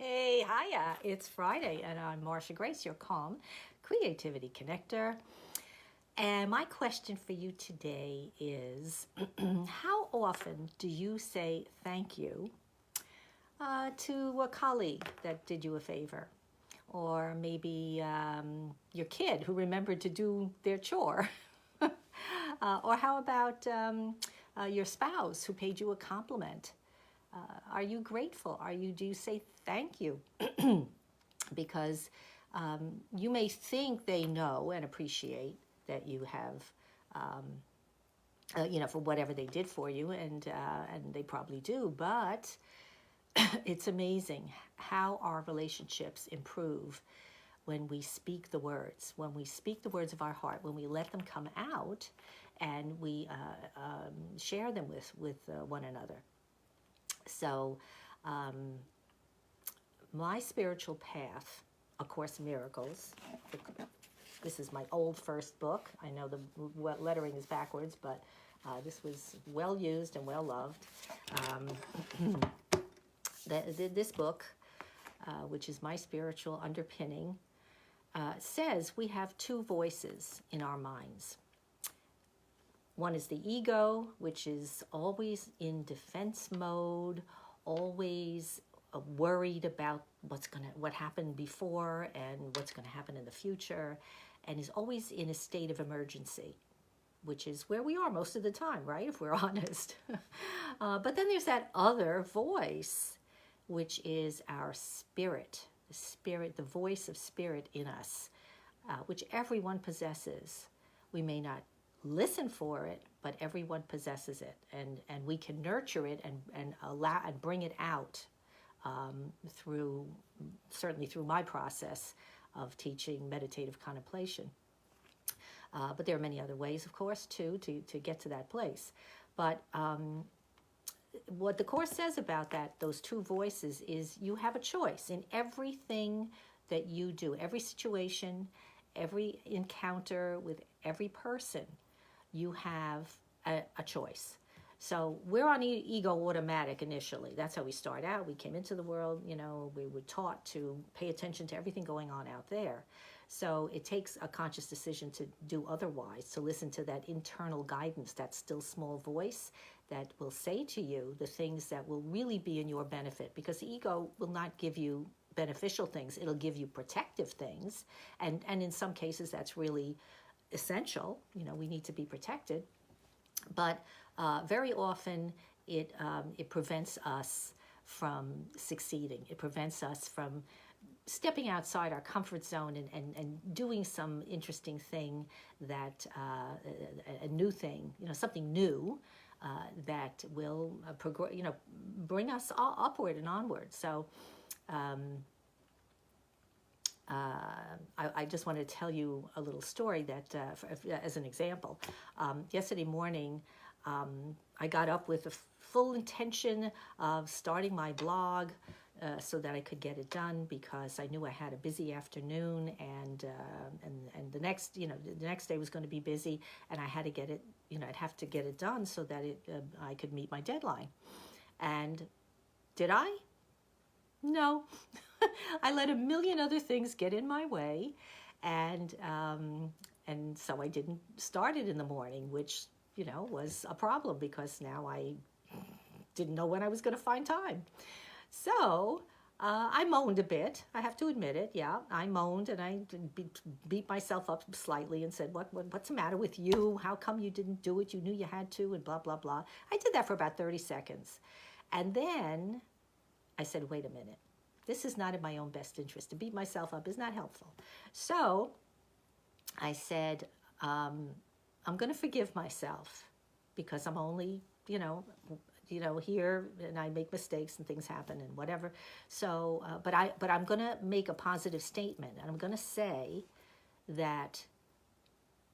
Hey, hiya. It's Friday, and I'm Marcia Grace, your calm creativity connector. And my question for you today is how often do you say thank you to a colleague that did you a favor? Or maybe your kid who remembered to do their chore? Or how about your spouse who paid you a compliment? Are you grateful? Do you say thank you? Because you may think they know and appreciate that you have, for whatever they did for you, and they probably do. But it's amazing how our relationships improve when we speak when we speak the words of our heart, when we let them come out, and we share them with one another. So, my spiritual path, A Course in Miracles. This is my old first book. I know the lettering is backwards, but this was well used and well loved. This book, which is my spiritual underpinning, says we have two voices in our minds. One is the ego, which is always in defense mode, always worried about what happened before and what's going to happen in the future, and is always in a state of emergency, which is where we are most of the time, right? If we're honest. But then there's that other voice, which is our spirit, the voice of spirit in us, which everyone possesses. We may not listen for it, but everyone possesses it, and we can nurture it and allow and bring it out certainly through my process of teaching meditative contemplation. But there are many other ways, of course, too, to get to that place. But what the Course says about those two voices is you have a choice in everything that you do, every situation, every encounter with every person. You have a choice. So we're on ego automatic initially. That's how we start out. We came into the world, we were taught to pay attention to everything going on out there. So it takes a conscious decision to do otherwise, to listen to that internal guidance, that still small voice that will say to you the things that will really be in your benefit, because the ego will not give you beneficial things. It'll give you protective things. And in some cases, that's really essential. We need to be protected. But very often it prevents us from succeeding. It prevents us from stepping outside our comfort zone and doing some interesting thing that a new thing, something new that will bring us all upward and onward. So I just want to tell you a little story that, as an example. Yesterday morning, I got up with the full intention of starting my blog so that I could get it done, because I knew I had a busy afternoon, and the next day was going to be busy, and I had to get it. I'd have to get it done so that I could meet my deadline. And did I? No. I let a million other things get in my way, and so I didn't start it in the morning, which was a problem, because now I didn't know when I was going to find time. So I moaned a bit. I have to admit it. Yeah, I moaned, and I beat myself up slightly and said, "What's the matter with you? How come you didn't do it? You knew you had to," and blah blah blah. I did that for about 30 seconds, and then I said, "Wait a minute. This is not in my own best interest. To beat myself up is not helpful." So I said, I'm going to forgive myself, because I'm only, here, and I make mistakes and things happen and whatever. So, but I'm going to make a positive statement, and I'm going to say that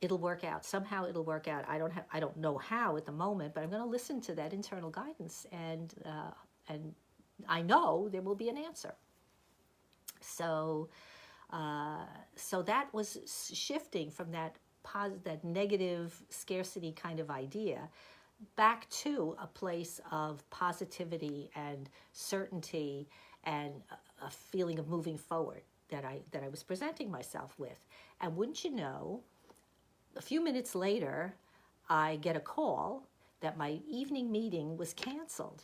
it'll work out. Somehow it'll work out. I don't know how at the moment, but I'm going to listen to that internal guidance, and I know there will be an answer. So that was shifting from that negative scarcity kind of idea back to a place of positivity and certainty and a feeling of moving forward that I was presenting myself with. And wouldn't you know, a few minutes later, I get a call that my evening meeting was canceled.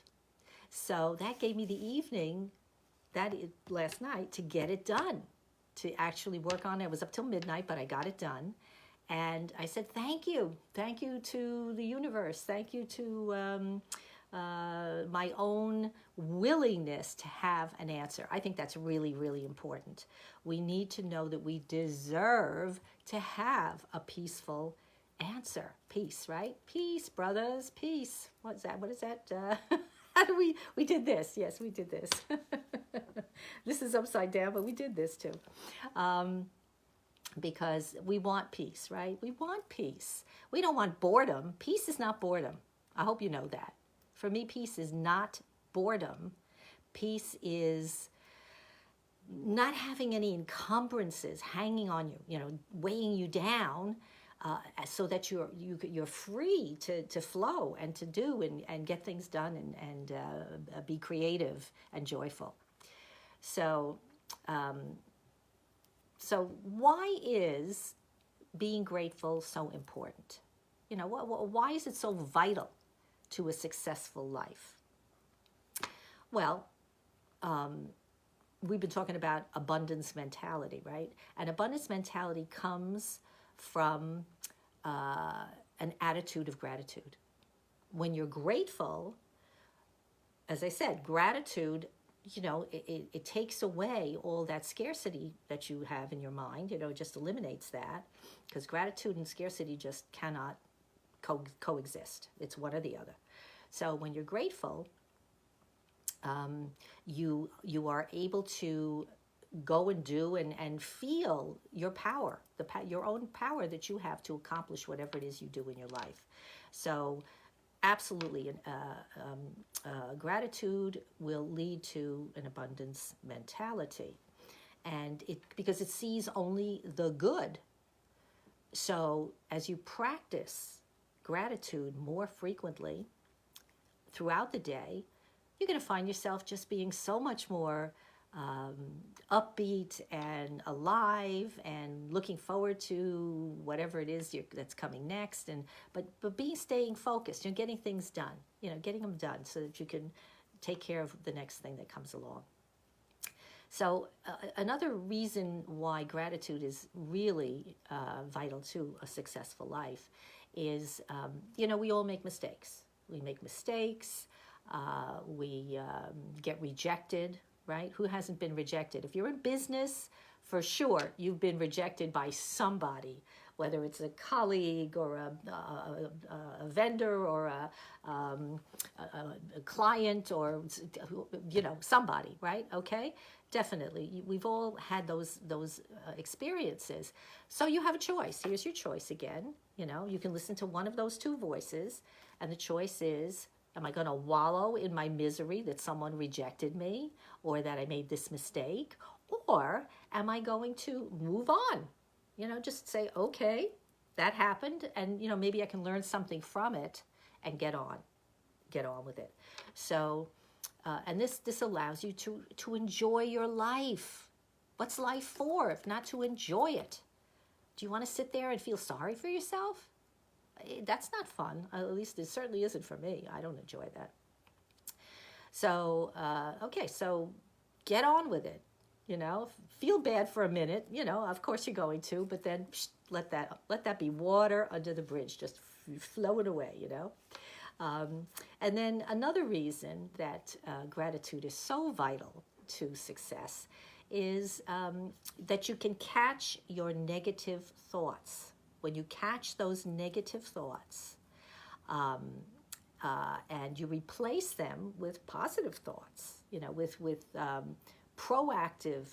So that gave me the evening last night to get it done, to actually work on it. It was up till midnight, but I got it done. And I said, thank you to the universe. Thank you to my own willingness to have an answer. I think that's really, really important. We need to know that we deserve to have a peaceful answer. Peace, right? Peace, brothers, peace. What is that? How do we did this. Yes, we did this. This is upside down, but we did this too. Because we want peace, right? We want peace. We don't want boredom. Peace is not boredom. I hope you know that. For me, peace is not boredom. Peace is not having any encumbrances hanging on you, weighing you down, so that you're free to flow and to do and get things done and be creative and joyful. So why is being grateful so important? Why is it so vital to a successful life? Well, we've been talking about abundance mentality, right? And abundance mentality comes from an attitude of gratitude. When you're grateful, as I said, gratitude, it takes away all that scarcity that you have in your mind. It just eliminates that, because gratitude and scarcity just cannot coexist. It's one or the other. So when you're grateful, you are able to go and do and feel your power, your own power that you have to accomplish whatever it is you do in your life. So absolutely, gratitude will lead to an abundance mentality, and because it sees only the good. So as you practice gratitude more frequently throughout the day, you're going to find yourself just being so much more upbeat and alive and looking forward to whatever it is that's coming next. But staying focused, getting things done, getting them done so that you can take care of the next thing that comes along. So another reason why gratitude is really vital to a successful life is, we all make mistakes. We make mistakes. We get rejected, right? Who hasn't been rejected? If you're in business, for sure, you've been rejected by somebody, whether it's a colleague or a vendor or a client or, somebody, right? Okay? Definitely. We've all had those experiences. So you have a choice. Here's your choice again. You can listen to one of those two voices, and the choice is, am I going to wallow in my misery that someone rejected me or that I made this mistake? Or am I going to move on? Just say, okay, that happened, and, maybe I can learn something from it and get on with it. So, and this allows you to enjoy your life. What's life for if not to enjoy it? Do you want to sit there and feel sorry for yourself? That's not fun. At least it certainly isn't for me. I don't enjoy that. So, okay, so get on with it. Feel bad for a minute. Of course you're going to, but then let that be water under the bridge, just flow it away. And then another reason that gratitude is so vital to success is that you can catch your negative thoughts. When you catch those negative thoughts and you replace them with positive thoughts, with proactive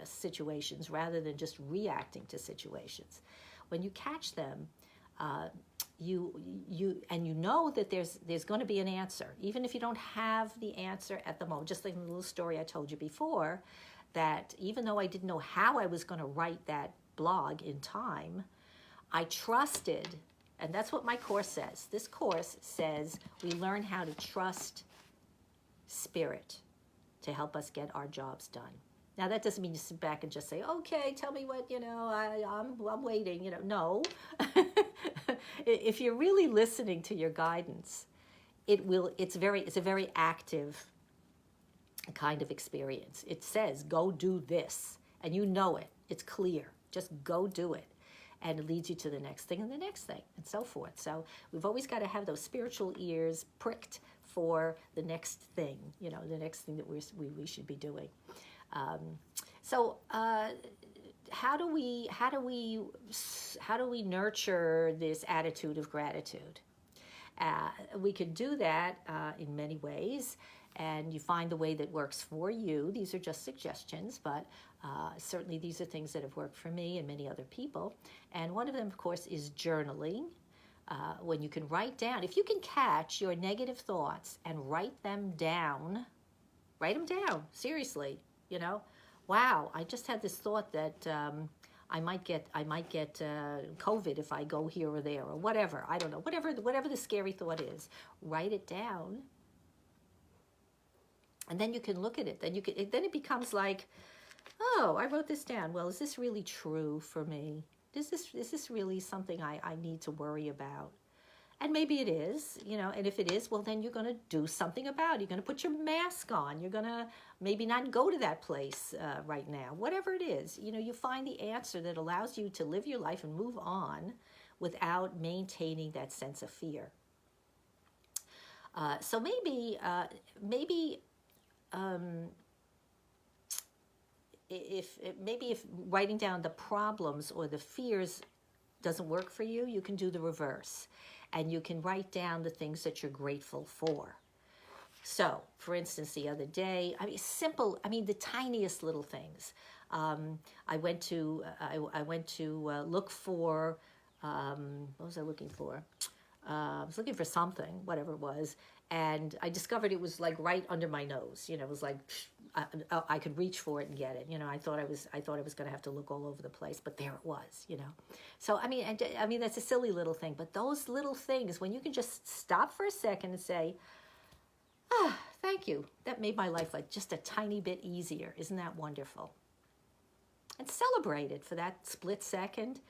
situations rather than just reacting to situations. When you catch them, you know that there's going to be an answer, even if you don't have the answer at the moment. Just like the little story I told you before, that even though I didn't know how I was going to write that blog in time, I trusted, and that's what my course says. This course says we learn how to trust spirit, to help us get our jobs done. Now, that doesn't mean you sit back and just say, okay, tell me what, I'm waiting, no. If you're really listening to your guidance, it's a very active kind of experience. It says, go do this, and you know it. It's clear. Just go do it. And it leads you to the next thing and the next thing and so forth. So we've always got to have those spiritual ears pricked for the next thing, the next thing that we should be doing. How do we nurture this attitude of gratitude? We could do that in many ways, and you find the way that works for you. These are just suggestions, but certainly these are things that have worked for me and many other people. And one of them, of course, is journaling. When you can write down, if you can catch your negative thoughts and write them down, seriously. Wow, I just had this thought that I might get COVID if I go here or there or whatever. I don't know. Whatever the scary thought is, write it down, and then you can look at it. Then it becomes like, oh, I wrote this down. Well, is this really true for me? Is this really something I need to worry about? And maybe it is, and if it is, well, then you're going to do something about it. You're going to put your mask on. You're going to maybe not go to that place right now. Whatever it is, you find the answer that allows you to live your life and move on without maintaining that sense of fear. So maybe if writing down the problems or the fears doesn't work for you, you can do the reverse. And you can write down the things that you're grateful for. So, for instance, the other day, the tiniest little things. I went to look for, what was I looking for? I was looking for something, whatever it was, and I discovered it was like right under my nose. It was like I could reach for it and get it. I thought I was going to have to look all over the place, but there it was. So I mean that's a silly little thing, but those little things, when you can just stop for a second and say, thank you, that made my life like just a tiny bit easier. Isn't that wonderful? And celebrate it for that split second.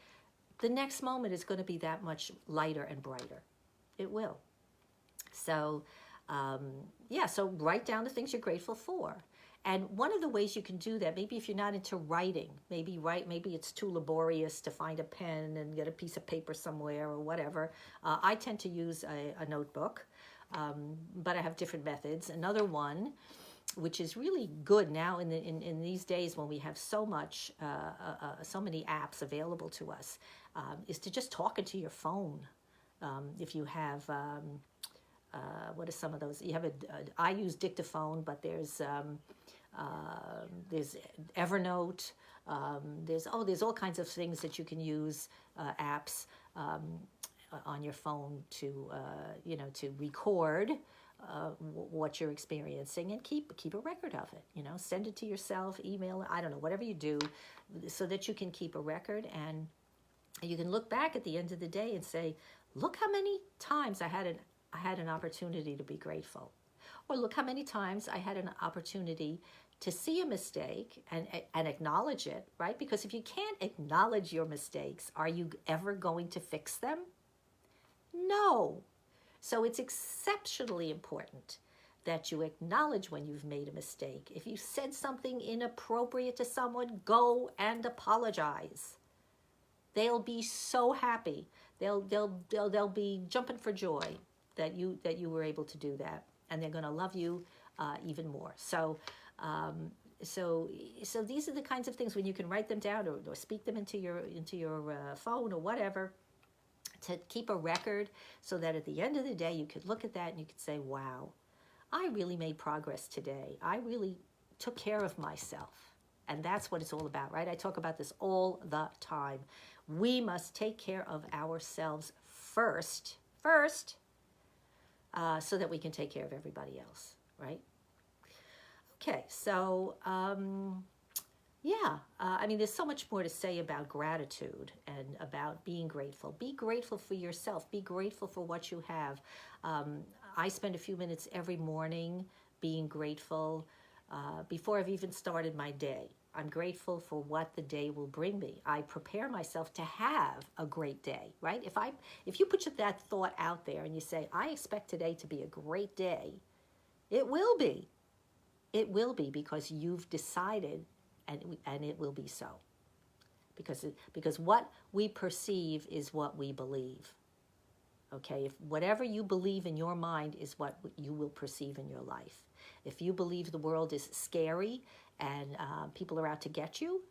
The next moment is going to be that much lighter and brighter. It will. So, so write down the things you're grateful for. And one of the ways you can do that, maybe if you're not into writing, maybe it's too laborious to find a pen and get a piece of paper somewhere or whatever. I tend to use a notebook, but I have different methods. Another one, which is really good now in these days when we have so many apps available to us, is to just talk into your phone. If you have, what are some of those? You have I use Dictaphone, but there's Evernote. There's all kinds of things that you can use, apps on your phone to record what you're experiencing and keep a record of it. Send it to yourself, email it, I don't know, whatever you do, so that you can keep a record, and you can look back at the end of the day and say, look how many times I had an opportunity to be grateful, or look how many times I had an opportunity to see a mistake and acknowledge it, right? Because if you can't acknowledge your mistakes, are you ever going to fix them? No. So it's exceptionally important that you acknowledge when you've made a mistake. If you said something inappropriate to someone, go and apologize. They'll be so happy. They'll be jumping for joy that you were able to do that, and they're going to love you even more. So these are the kinds of things when you can write them down or speak them into your phone or whatever, to keep a record, so that at the end of the day you could look at that and you could say, wow, I really made progress today. I really took care of myself. And that's what it's all about, right? I talk about this all the time. We must take care of ourselves first, so that we can take care of everybody else, right? Okay, so there's so much more to say about gratitude and about being grateful. Be grateful for yourself. Be grateful for what you have. I spend a few minutes every morning being grateful before I've even started my day. I'm grateful for what the day will bring me. I prepare myself to have a great day, right? If you put that thought out there and you say, I expect today to be a great day, it will be. It will be, because you've decided, and it will be so. Because what we perceive is what we believe. Okay, if whatever you believe in your mind is what you will perceive in your life. If you believe the world is scary and people are out to get you,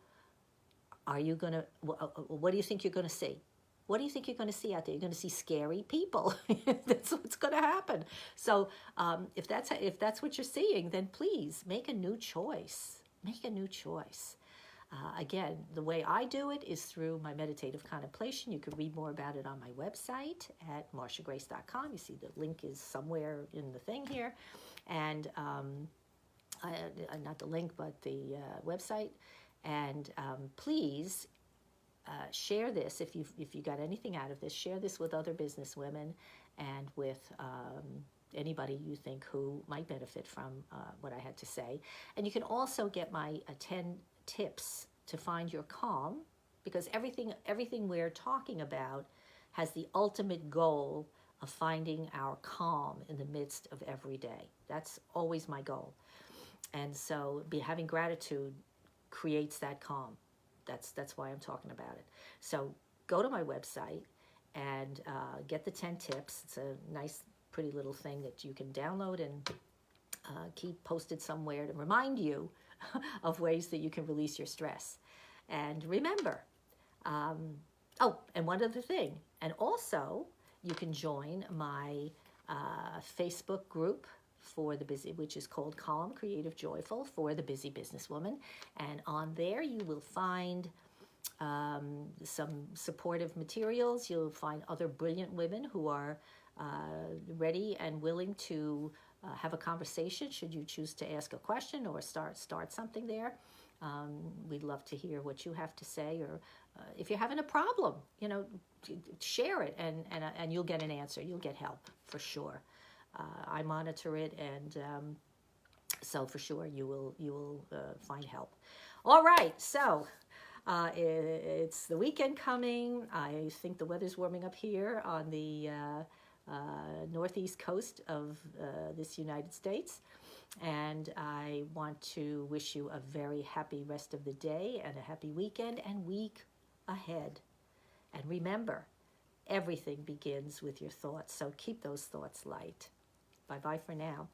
are you going to, what do you think you're going to see? What do you think you're going to see out there? You're going to see scary people. That's what's going to happen. So if that's what you're seeing, then please make a new choice. Make a new choice. Again, the way I do it is through my meditative contemplation. You can read more about it on my website at marshagrace.com. You see the link is somewhere in the thing here. And not the link, but the website. And please share this if you got anything out of this. Share this with other business women and with anybody you think who might benefit from what I had to say. And you can also get my 10 tips to find your calm, because everything we're talking about has the ultimate goal of finding our calm in the midst of every day. That's always my goal. And so having gratitude creates that calm. That's why I'm talking about it. So go to my website and get the 10 tips. It's a nice, pretty little thing that you can download and keep posted somewhere to remind you of ways that you can release your stress. And remember, and one other thing, and also you can join my Facebook group for the busy, which is called Calm, Creative, Joyful for the Busy Businesswoman. And on there you will find some supportive materials. You'll find other brilliant women who are ready and willing to have a conversation should you choose to ask a question or start something there. We'd love to hear what you have to say, or if you're having a problem, share it, and you'll get an answer. You'll get help for sure. I monitor it, and so for sure you will find help. All right, so it's the weekend coming. I think the weather's warming up here on the northeast coast of this United States. And I want to wish you a very happy rest of the day and a happy weekend and week ahead. And remember, everything begins with your thoughts, so keep those thoughts light. Bye-bye for now.